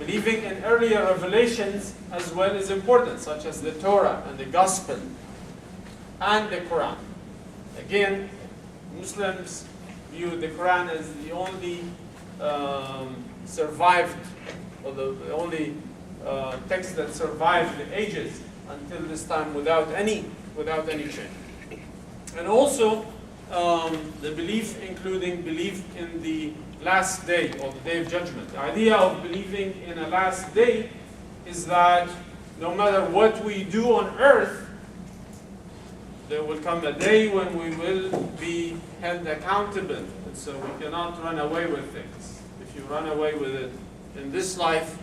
believing in earlier revelations as well is important, such as the Torah and the Gospel and the Quran. Again, Muslims view the Quran as the only survived, or the only text that survived the ages until this time without any change. And also the belief, including belief in the last day or the day of judgment. The idea of believing in a last day is that no matter what we do on earth, there will come a day when we will be held accountable. And so we cannot run away with things. If you run away with it in this life,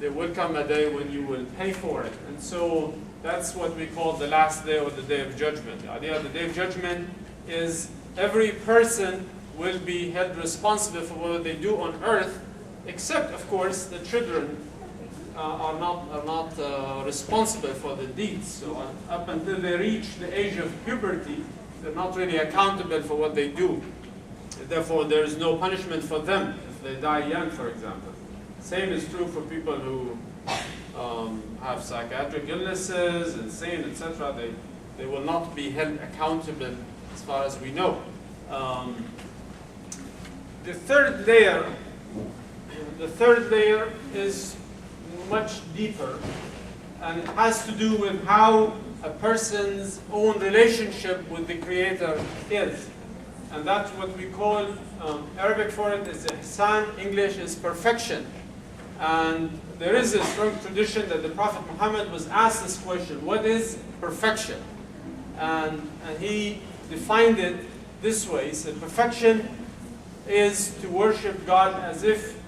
there will come a day when you will pay for it. And so that's what we call the last day or the day of judgment. The idea of the day of judgment is every person will be held responsible for what they do on earth, except, of course, the children are not responsible for the deeds. So up until they reach the age of puberty, they're not really accountable for what they do. Therefore, there is no punishment for them if they die young, for example. Same is true for people who have psychiatric illnesses, insane, etc. They will not be held accountable as far as we know. The third layer is much deeper, and it has to do with how a person's own relationship with the Creator is. And that's what we call, Arabic for it is ihsan, English is perfection. And there is a strong tradition that the Prophet Muhammad was asked this question, what is perfection? And he defined it this way. He said, perfection is to worship God as if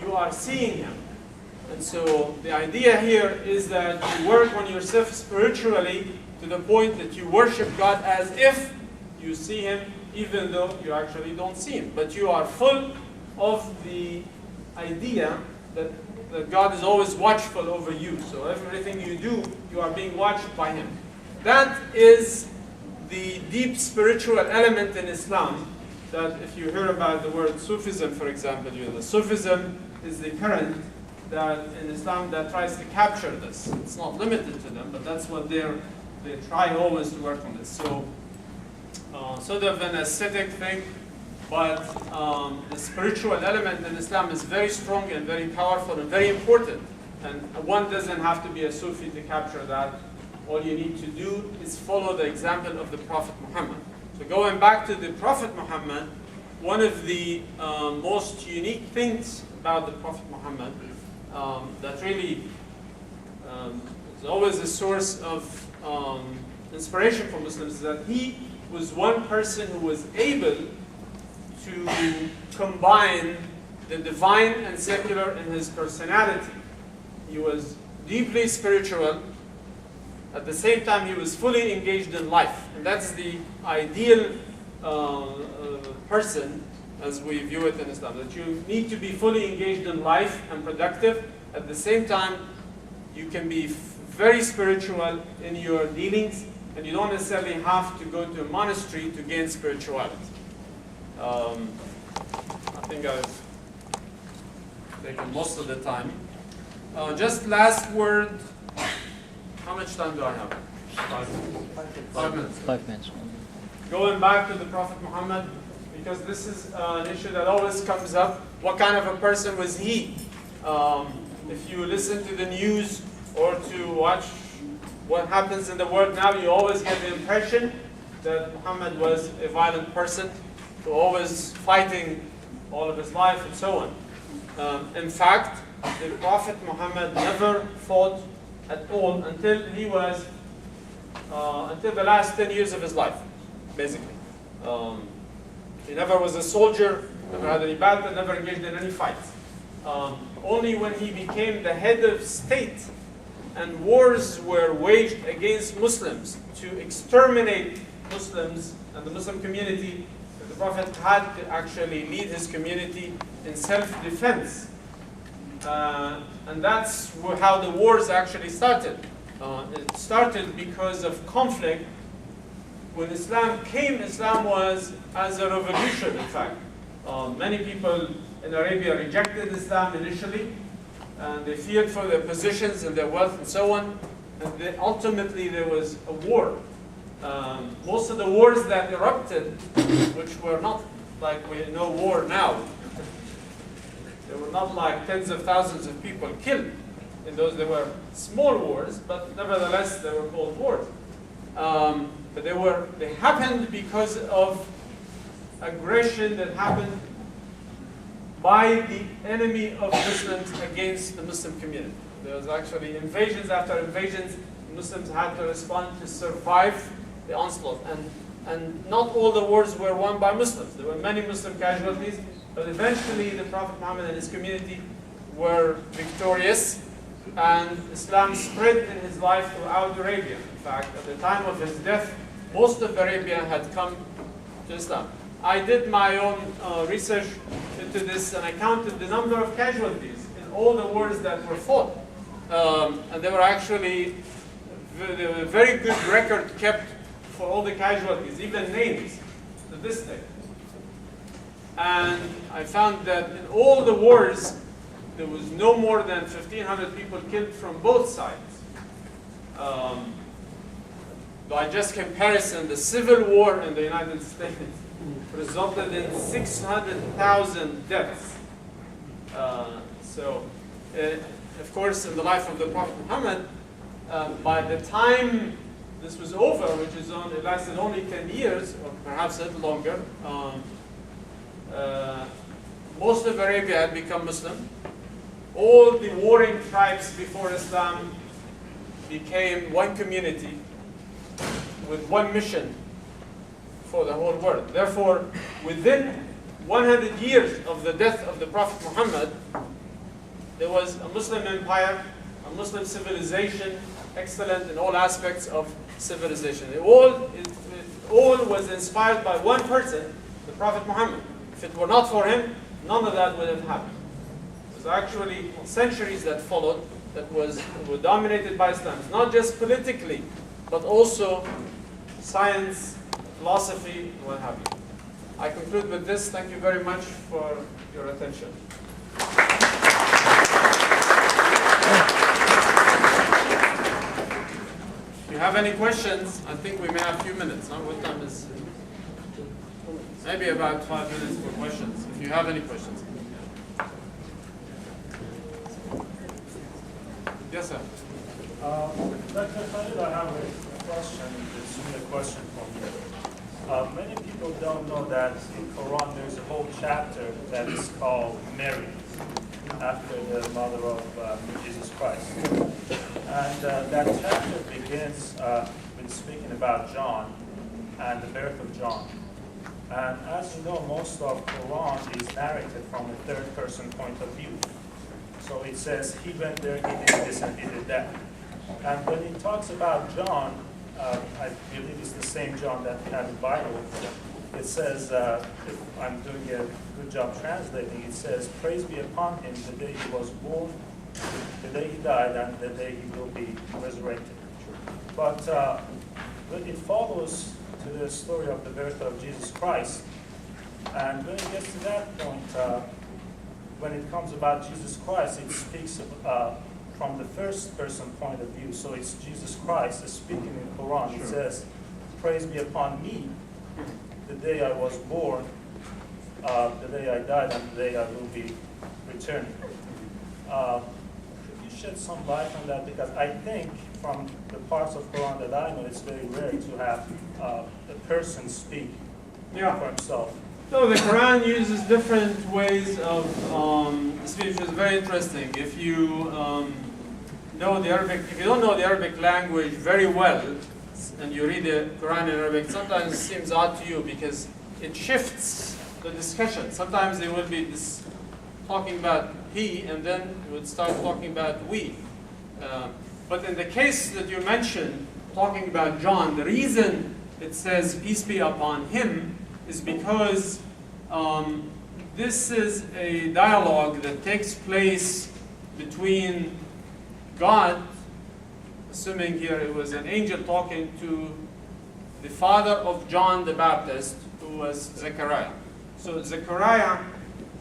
you are seeing Him. And so the idea here is that you work on yourself spiritually to the point that you worship God as if you see Him, even though you actually don't see Him. But you are full of the idea that God is always watchful over you. So everything you do, you are being watched by Him. That is the deep spiritual element in Islam, that if you hear about the word Sufism, for example, the Sufism is the current that in Islam that tries to capture this. It's not limited to them, but that's what they try always to work on this. So sort of an aesthetic thing, but the spiritual element in Islam is very strong and very powerful and very important. And one doesn't have to be a Sufi to capture that. All you need to do is follow the example of the Prophet Muhammad. So going back to the Prophet Muhammad, one of the most unique things about the Prophet Muhammad that really is always a source of inspiration for Muslims is that he was one person who was able to combine the divine and secular in his personality. He was deeply spiritual. At the same time, he was fully engaged in life. And that's the ideal person as we view it in Islam. That you need to be fully engaged in life and productive. At the same time, you can be very spiritual in your dealings, and you don't necessarily have to go to a monastery to gain spirituality. I think I've taken most of the time. Just last word. How much time do I have? 5 minutes. 5 minutes. Going back to the Prophet Muhammad, because this is an issue that always comes up. What kind of a person was he? If you listen to the news or to watch what happens in the world now, you always get the impression that Muhammad was a violent person, who always fighting all of his life and so on. In fact, the Prophet Muhammad never fought at all until he was until the last 10 years of his life, basically. He never was a soldier, never had any battle, never engaged in any fights. Only when he became the head of state and wars were waged against Muslims to exterminate Muslims and the Muslim community, the Prophet had to actually lead his community in self-defense. And that's how the wars actually started. It started because of conflict. When Islam came, Islam was as a revolution, in fact. Many people in Arabia rejected Islam initially, and they feared for their positions and their wealth and so on. And ultimately there was a war. Most of the wars that erupted, which were not like we know war now, they were not like tens of thousands of people killed. In those, they were small wars, but nevertheless they were called wars. But they happened because of aggression that happened by the enemy of Muslims against the Muslim community. There was actually invasions after invasions. Muslims had to respond to survive the onslaught. And not all the wars were won by Muslims. There were many Muslim casualties, but eventually the Prophet Muhammad and his community were victorious, and Islam spread in his life throughout Arabia. In fact, at the time of his death, most of Arabia had come to Islam. I did my own research into this, and I counted the number of casualties in all the wars that were fought. And there were actually a very good record kept for all the casualties, even names, to this day. And I found that in all the wars, there was no more than 1,500 people killed from both sides. By just comparison, the Civil War in the United States resulted in 600,000 deaths. Of course, in the life of the Prophet Muhammad, by the time this was over, which lasted only 10 years, or perhaps a little longer, most of Arabia had become Muslim. All the warring tribes before Islam became one community with one mission for the whole world. Therefore, within 100 years of the death of the Prophet Muhammad, there was a Muslim empire, a Muslim civilization, excellent in all aspects of civilization. It all was inspired by one person, the Prophet Muhammad. If it were not for him, none of that would have happened. It was actually centuries that followed that were dominated by Islam. It's not just politically, but also science, philosophy, and what have you. I conclude with this. Thank you very much for your attention. If you have any questions, I think we may have a few minutes. What time is it? Maybe about 5 minutes for questions, if you have any questions. Yes, sir. Dr. Khalid, I have a question. It's really a question for me. Many people don't know that in Quran there's a whole chapter that is called Mary, after the mother of Jesus Christ. And that chapter begins with speaking about John and the birth of John. And as you know, most of Quran is narrated from a third-person point of view. So it says, he went there, he did this, and he did that. And when it talks about John, I believe it's the same John that we have in the Bible. It says, if I'm doing a good job translating, it says, praise be upon him the day he was born, the day he died, and the day he will be resurrected. But it follows to the story of the birth of Jesus Christ. And when it gets to that point, when it comes about Jesus Christ, it speaks from the first person point of view. So it's Jesus Christ speaking in Quran. Sure. It says, praise be upon me, the day I was born, the day I died, and the day I will be returning. Could you shed some light on that? Because I think from the parts of Quran that I know, it's very rare to have a person speak for himself. So the Quran uses different ways of speech, which is very interesting. If you know the Arabic, if you don't know the Arabic language very well, and you read the Quran in Arabic, sometimes it seems odd to you because it shifts the discussion. Sometimes they will be talking about he, and then it would start talking about we. But in the case that you mentioned, talking about John, the reason it says peace be upon him is because this is a dialogue that takes place between God, assuming here it was an angel talking to the father of John the Baptist, who was Zechariah. So Zechariah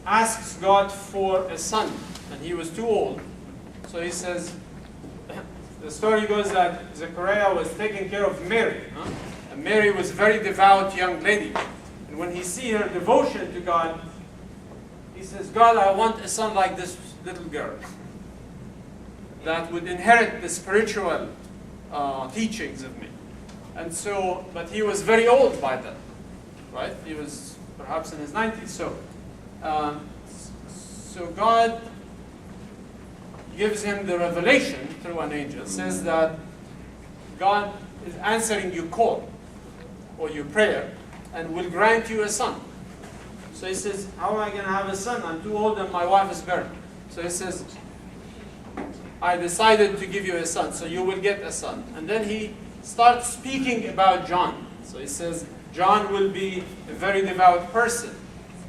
asks God for a son, and he was too old. So he says, the story goes that Zechariah was taking care of Mary. And Mary was a very devout young lady. And when he see her devotion to God, he says, God, I want a son like this little girl that would inherit the spiritual teachings of me. And so, but he was very old by then, right? He was perhaps in his 90s. So God gives him the revelation through an angel, says that God is answering your call or your prayer and will grant you a son. So he says, how am I going to have a son? I'm too old and my wife is barren. So he says, I decided to give you a son, so you will get a son. And then he starts speaking about John. So he says, John will be a very devout person.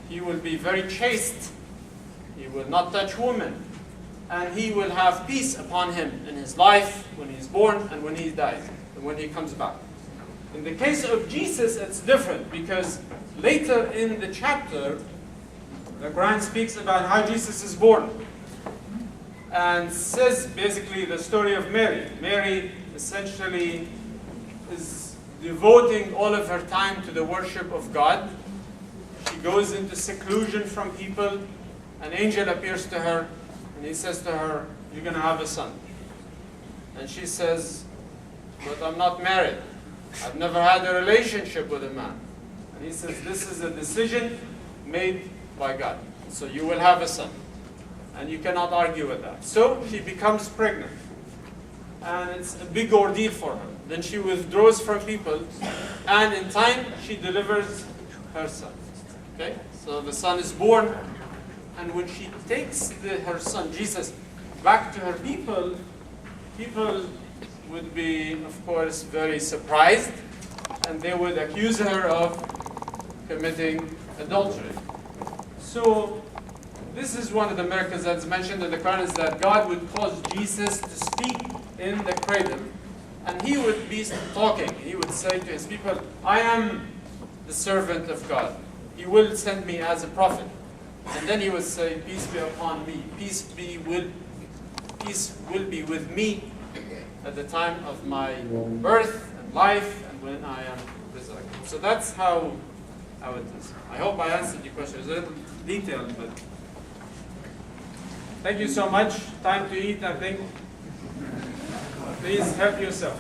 He will be very chaste. He will not touch women. And he will have peace upon him in his life when he's born and when he dies and when he comes back. In the case of Jesus, it's different because later in the chapter, the Quran speaks about how Jesus is born and says basically the story of Mary. Mary essentially is devoting all of her time to the worship of God. She goes into seclusion from people. An angel appears to her and he says to her, you're going to have a son. And she says, but I'm not married. I've never had a relationship with a man. And he says, this is a decision made by God. So you will have a son. And you cannot argue with that. So she becomes pregnant. And it's a big ordeal for her. Then she withdraws from people. And in time, she delivers her son. Okay? So the son is born. And when she takes her son, Jesus, back to her people, people would be, of course, very surprised. And they would accuse her of committing adultery. So this is one of the miracles that's mentioned in the Quran, is that God would cause Jesus to speak in the cradle. And he would be talking. He would say to his people, I am the servant of God. He will send me as a prophet. And then he would say, peace be upon me. Peace will be with me at the time of my birth and life and when I am resurrected. So that's how it is. I hope I answered your question. It's a little detailed, but thank you so much. Time to eat, I think. Please help yourself.